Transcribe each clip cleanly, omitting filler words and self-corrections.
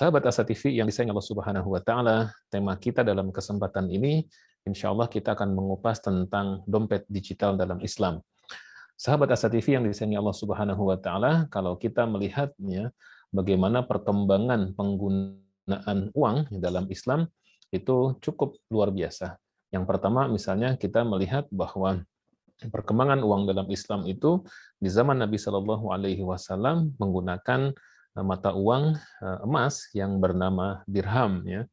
Sahabat Asa TV yang disayang Allah Subhanahu wa Ta'ala, tema kita dalam kesempatan ini, insya Allah kita akan mengupas tentang dompet digital dalam Islam. Sahabat Asa TV yang disayang Allah Subhanahu wa Ta'ala, kalau kita melihatnya bagaimana perkembangan penggunaan uang dalam Islam itu cukup luar biasa. Yang pertama, misalnya kita melihat bahwa perkembangan uang dalam Islam itu di zaman Nabi Shallallahu Alaihi Wasallam menggunakan mata uang emas yang bernama dirham, ya,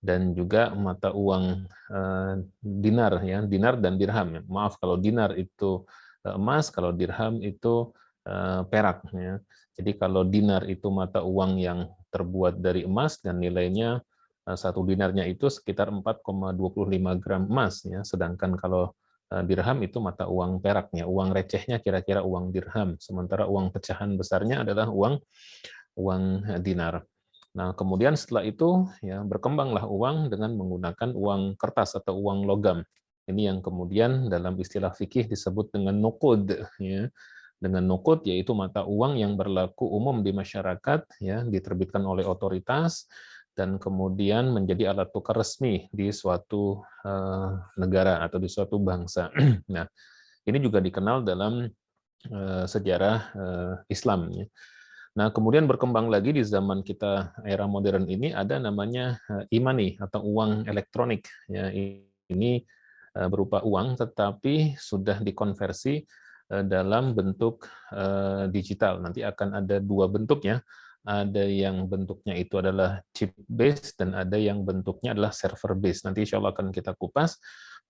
dan juga mata uang dinar, ya, dinar dan dirham. Ya. Maaf kalau dinar itu emas, kalau dirham itu perak. Ya. Jadi kalau dinar itu mata uang yang terbuat dari emas dan nilainya satu dinarnya itu sekitar 4,25 gram emas, ya. Sedangkan kalau dirham itu mata uang peraknya, uang recehnya kira-kira uang dirham, sementara uang pecahan besarnya adalah uang dinar. Nah, kemudian setelah itu ya berkembanglah uang dengan menggunakan uang kertas atau uang logam. Ini yang kemudian dalam istilah fikih disebut dengan nuqud, ya. Dengan nuqud yaitu mata uang yang berlaku umum di masyarakat, ya, diterbitkan oleh otoritas dan kemudian menjadi alat tukar resmi di suatu negara atau di suatu bangsa. Nah, ini juga dikenal dalam sejarah Islam. Ya. Nah, kemudian berkembang lagi di zaman kita era modern ini ada namanya e-money atau uang elektronik. Ya, ini berupa uang tetapi sudah dikonversi dalam bentuk digital. Nanti akan ada dua bentuk, ya. Ada yang bentuknya itu adalah chip based dan ada yang bentuknya adalah server based. Nanti insya Allah akan kita kupas.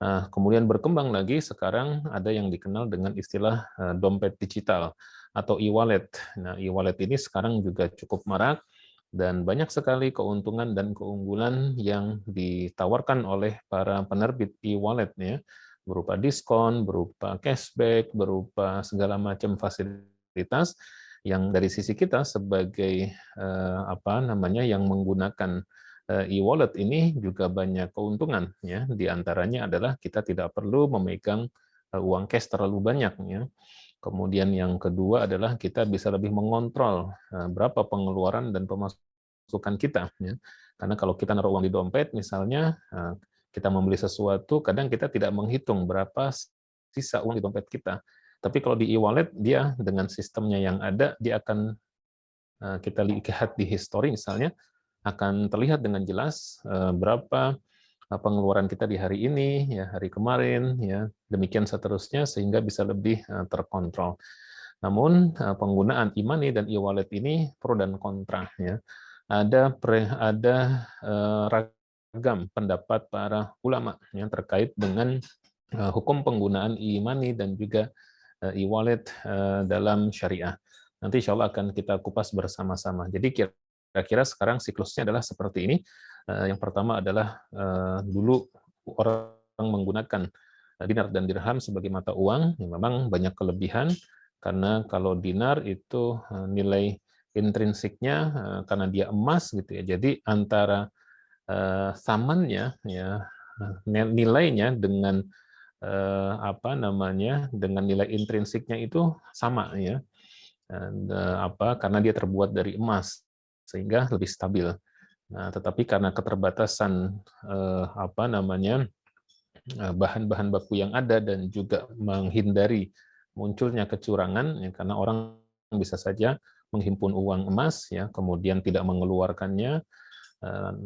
Kemudian berkembang lagi sekarang ada yang dikenal dengan istilah dompet digital atau e-wallet. Nah, e-wallet ini sekarang juga cukup marak dan banyak sekali keuntungan dan keunggulan yang ditawarkan oleh para penerbit e-wallet, ya, berupa diskon, berupa cashback, berupa segala macam fasilitas yang dari sisi kita sebagai yang menggunakan e-wallet ini juga banyak keuntungan, ya. Di antaranya adalah kita tidak perlu memegang uang cash terlalu banyak, ya. Kemudian yang kedua adalah kita bisa lebih mengontrol berapa pengeluaran dan pemasukan kita, ya. Karena kalau kita naruh uang di dompet misalnya, kita membeli sesuatu, kadang kita tidak menghitung berapa sisa uang di dompet kita. Tapi kalau di e-wallet, dia dengan sistemnya yang ada, dia akan kita lihat di history misalnya, akan terlihat dengan jelas berapa pengeluaran kita di hari ini, ya, hari kemarin, ya, demikian seterusnya sehingga bisa lebih terkontrol. Namun penggunaan e-money dan e-wallet ini pro dan kontra, ya. Ada ragam pendapat para ulama yang terkait dengan hukum penggunaan e-money dan juga e-wallet dalam syariah. Nanti insya Allah akan kita kupas bersama-sama. Jadi kira-kira sekarang siklusnya adalah seperti ini. Yang pertama adalah dulu orang menggunakan dinar dan dirham sebagai mata uang, yang memang banyak kelebihan, karena kalau dinar itu nilai intrinsiknya karena dia emas gitu, ya. Jadi antara samannya, ya, nilainya dengan dengan nilai intrinsiknya itu sama, ya. Dan, karena dia terbuat dari emas sehingga lebih stabil. Nah, tetapi karena keterbatasan bahan-bahan baku yang ada dan juga menghindari munculnya kecurangan, ya, karena orang bisa saja menghimpun uang emas, ya, kemudian tidak mengeluarkannya.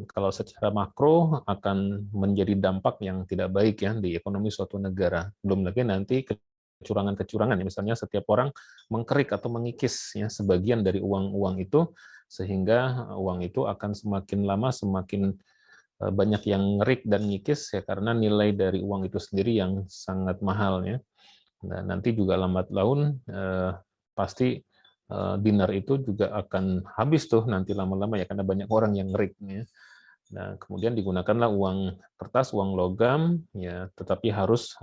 Kalau secara makro akan menjadi dampak yang tidak baik, ya, di ekonomi suatu negara. Belum lagi nanti kecurangan-kecurangan, ya, misalnya setiap orang mengkerik atau mengikis, ya, sebagian dari uang-uang itu, sehingga uang itu akan semakin lama semakin banyak yang ngerik dan ngikis, ya, karena nilai dari uang itu sendiri yang sangat mahal, ya. Nah, nanti juga lambat laun pasti dinar itu juga akan habis tuh nanti lama-lama, ya, karena banyak orang yang ngerik, ya. Nah, kemudian digunakanlah uang kertas, uang logam, ya, tetapi harus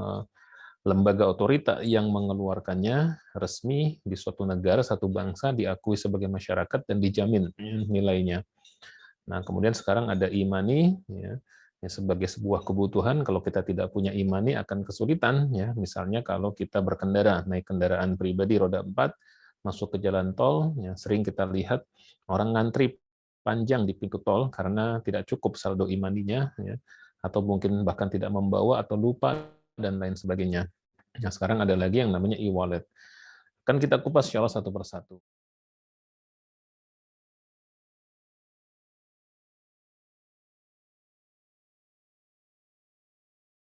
lembaga otorita yang mengeluarkannya resmi di suatu negara, satu bangsa, diakui sebagai masyarakat dan dijamin nilainya. Nah, kemudian sekarang ada e-money, ya, sebagai sebuah kebutuhan. Kalau kita tidak punya e-money akan kesulitan, ya. Misalnya kalau kita berkendara, naik kendaraan pribadi roda 4, masuk ke jalan tol, ya, sering kita lihat orang ngantri panjang di pintu tol karena tidak cukup saldo e-money-nya, ya, atau mungkin bahkan tidak membawa atau lupa dan lain sebagainya. Nah, sekarang ada lagi yang namanya e-wallet. Kan kita kupas insya Allah satu persatu.